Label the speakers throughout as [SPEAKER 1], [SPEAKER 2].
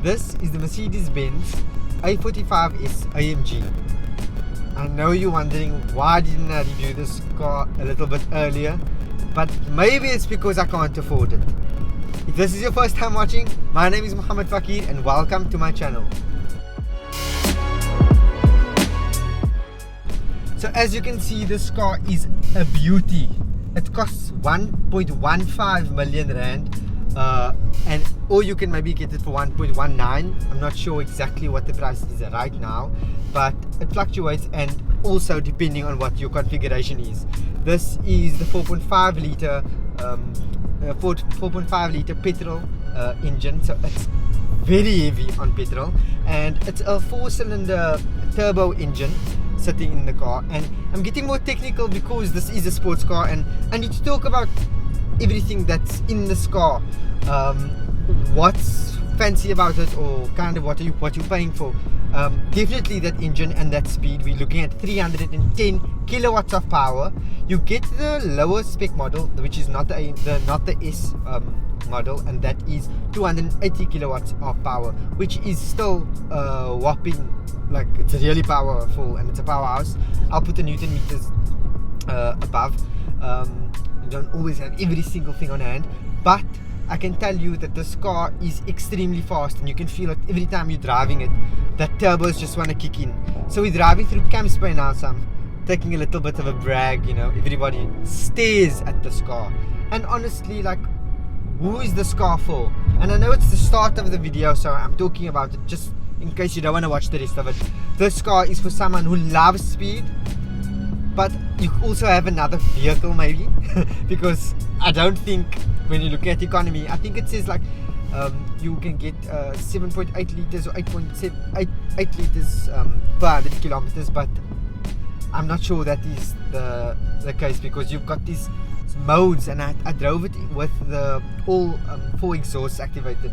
[SPEAKER 1] This is the Mercedes Benz A45S AMG. I know you're wondering why didn't I review this car a little bit earlier, but maybe it's because I can't afford it. If this is your first time watching, my name is Fakier and welcome to my channel. So as you can see, this car is a beauty. It costs 1.15 million rand, or you can maybe get it for 1.19. I'm not sure exactly what the price is right now, but it fluctuates, and also depending on what your configuration is. This is the 4.5 liter petrol engine, so it's very heavy on petrol, and it's a 4-cylinder turbo engine sitting in the car. And I'm getting more technical because this is a sports car, and I need to talk about everything that's in this car. What's fancy about it, or kind of what you're paying for. Definitely that engine and that speed. We're looking at 310 kilowatts of power. You get the lower spec model, which is not the S model, and that is 280 kilowatts of power, which is still whopping. Like, it's really powerful, and it's a powerhouse. I'll put the Newton meters above. You don't always have every single thing on hand, but I can tell you that this car is extremely fast, and you can feel it every time you're driving it. That turbos just want to kick in. So we're driving through Camspa now, so I'm taking a little bit of a brag. You know, everybody stares at this car, and honestly, like, who is this car for? And I know it's the start of the video, so I'm talking about it just in case you don't want to watch the rest of it. This car is for someone who loves speed, but you also have another vehicle maybe, because I don't think, when you look at economy, I think it says like you can get 7.8 liters or 8.8 liters per 100 kilometers, but I'm not sure that is the case, because you've got these modes, and I drove it with the all 4 exhausts activated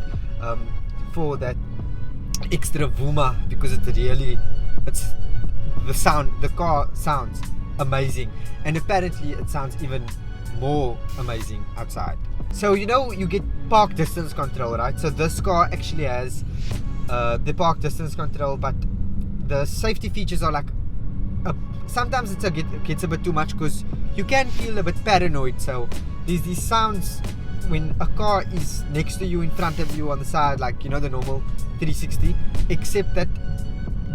[SPEAKER 1] for that extra vooma, because it's the car sounds amazing, and apparently it sounds even more amazing outside. So you know, you get park distance control, right? So this car actually has the park distance control, but the safety features are like sometimes it gets a bit too much, because you can feel a bit paranoid. So there's these sounds when a car is next to you, in front of you, on the side, like, you know, the normal 360, except that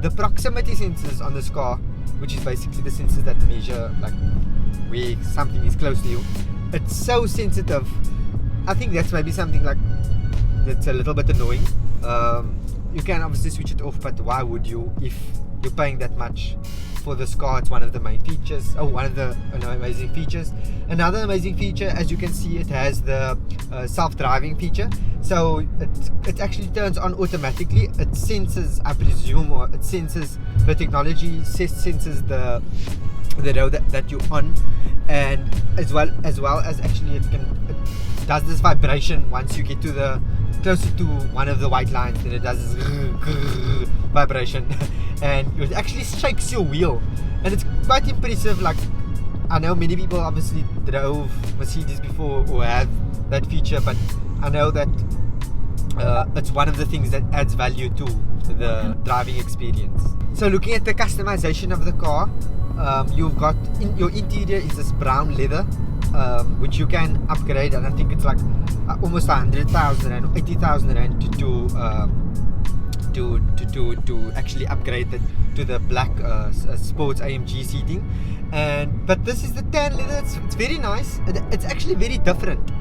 [SPEAKER 1] the proximity sensors on this car, which is basically the sensors that measure like where something is close to you, it's so sensitive. I think that's maybe something like that's a little bit annoying. You can obviously switch it off, but why would you if you're paying that much for this car? It's one of the main features, one of the amazing features. Another amazing feature, as you can see, it has the self-driving feature. So it actually turns on automatically. It senses, I presume, or it senses the technology, senses the road that you're on, and as well as actually it does this vibration once you get to closer to one of the white lines. Then it does this vibration, and it actually shakes your wheel, and it's quite impressive. Like, I know many people obviously drove Mercedes before or have that feature, but I know that it's one of the things that adds value to the driving experience. So looking at the customization of the car, you've got your interior is this brown leather, which you can upgrade, and I think it's like almost 100,000 rand or 80,000 rand to actually upgrade it to the black sports AMG seating. But this is the tan leather. It's very nice. It's actually very different.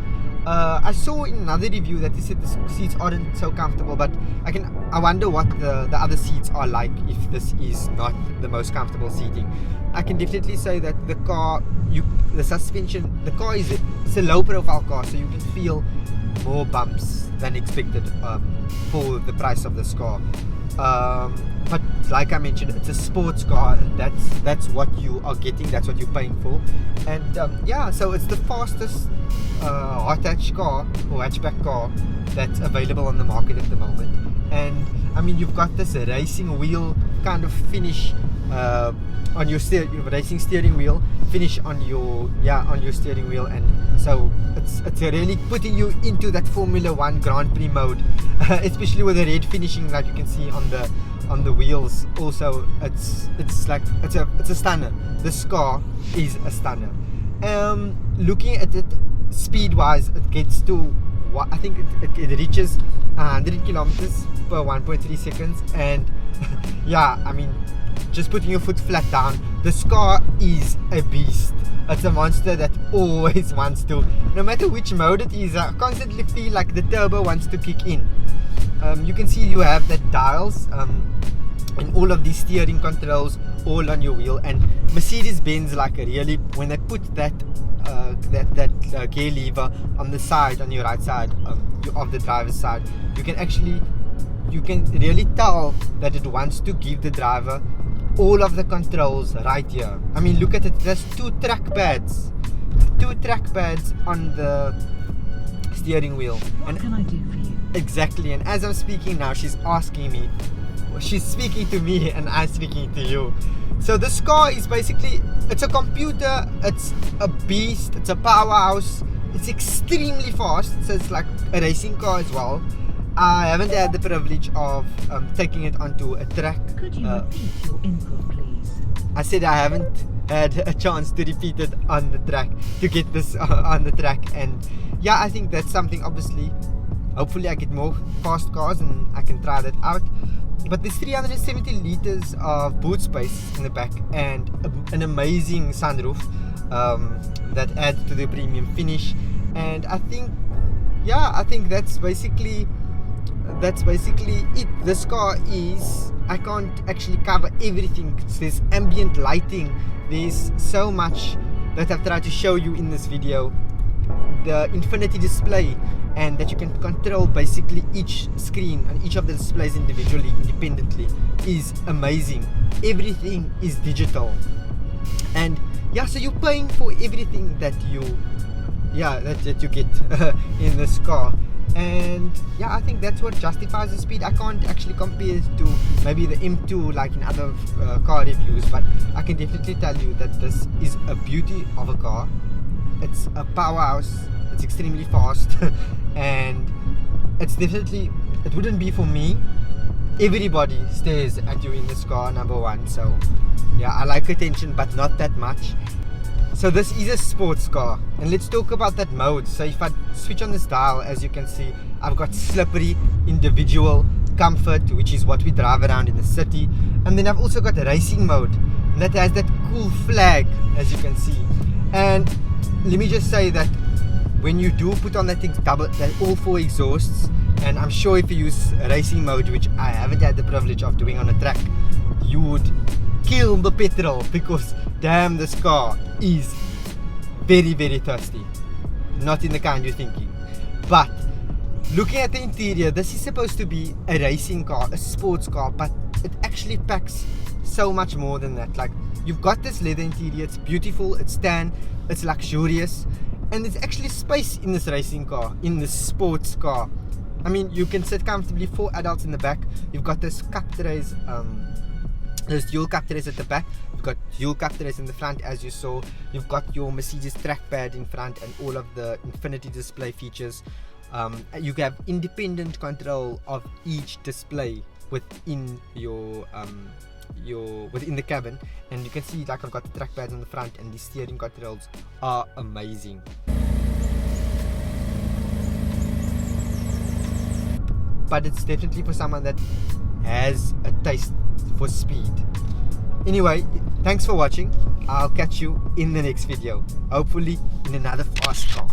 [SPEAKER 1] I saw in another review that they said the seats aren't so comfortable, but I wonder what the other seats are like if this is not the most comfortable seating. I can definitely say that the car, the suspension, the car it's a low profile car, so you can feel more bumps than expected for the price of this car. But like I mentioned, it's a sports car, and that's what you are getting, that's what you're paying for. And yeah, so it's the fastest hot hatch car or hatchback car that's available on the market at the moment. And I mean, you've got this racing wheel kind of finish on your racing steering wheel, finish on your steering wheel, and so it's really putting you into that Formula 1 Grand Prix mode, especially with the red finishing, like you can see on the wheels. Also, it's a stunner. This car is a stunner. Looking at it speed wise, it gets to I think it reaches 100 kilometers per 1.3 seconds, and yeah, I mean, just putting your foot flat down, this car is a beast. It's a monster that always wants to, no matter which mode it is, I constantly feel like the turbo wants to kick in. You can see you have that dials and all of these steering controls all on your wheel, and Mercedes Benz, like, really, when they put that gear lever on the side, on your right side of the driver's side, you can really tell that it wants to give the driver all of the controls right here. I mean, look at it. There's two track pads on the steering wheel.
[SPEAKER 2] What can I do for you?
[SPEAKER 1] Exactly. And as I'm speaking now, she's asking me, she's speaking to me, and I'm speaking to you. So this car is basically, it's a computer, it's a beast, it's a powerhouse, it's extremely fast, so it's like a racing car as well. I haven't had the privilege of taking it onto a track.
[SPEAKER 2] Could you repeat your input, please?
[SPEAKER 1] I said I haven't had a chance to repeat it on the track, to get this on the track. And yeah, I think that's something, obviously, hopefully I get more fast cars and I can try that out. But there's 370 liters of boot space in the back, and an amazing sunroof that adds to the premium finish. And I think that's basically it. This car is, I can't actually cover everything. There's ambient lighting, there's so much that I've tried to show you in this video. The infinity display, and that you can control basically each screen and each of the displays individually, independently, is amazing. Everything is digital, and yeah, so you're paying for everything that you get in this car. And yeah, I think that's what justifies the speed. I can't actually compare it to maybe the M2 like in other car reviews, but I can definitely tell you that this is a beauty of a car. It's a powerhouse, it's extremely fast, and it's definitely, it wouldn't be for me. Everybody stares at you in this car, number one. So yeah, I like attention, but not that much. So this is a sports car, and let's talk about that mode. So if I switch on this dial, as you can see, I've got slippery, individual, comfort, which is what we drive around in the city, and then I've also got a racing mode, and that has that cool flag, as you can see. And let me just say that when you do put on that thing, all four exhausts, and I'm sure if you use racing mode, which I haven't had the privilege of doing on a track, you would kill the petrol, because damn, this car is very, very thirsty. Not in the kind you're thinking. But looking at the interior, this is supposed to be a racing car, a sports car, but it actually packs so much more than that. Like, you've got this leather interior, it's beautiful, it's tan, it's luxurious, and there's actually space in this racing car, in this sports car. I mean, you can sit comfortably, 4 adults in the back. You've got this cup trays, there's dual cup trays at the back. You've got dual cup trays in the front, as you saw. You've got your Mercedes trackpad in front and all of the infinity display features. You have independent control of each display within your within the cabin, and you can see, like, I've got the trackpad on the front, and the steering controls are amazing. But it's definitely for someone that has a taste for speed. Anyway, thanks for watching. I'll catch you in the next video, hopefully in another fast car.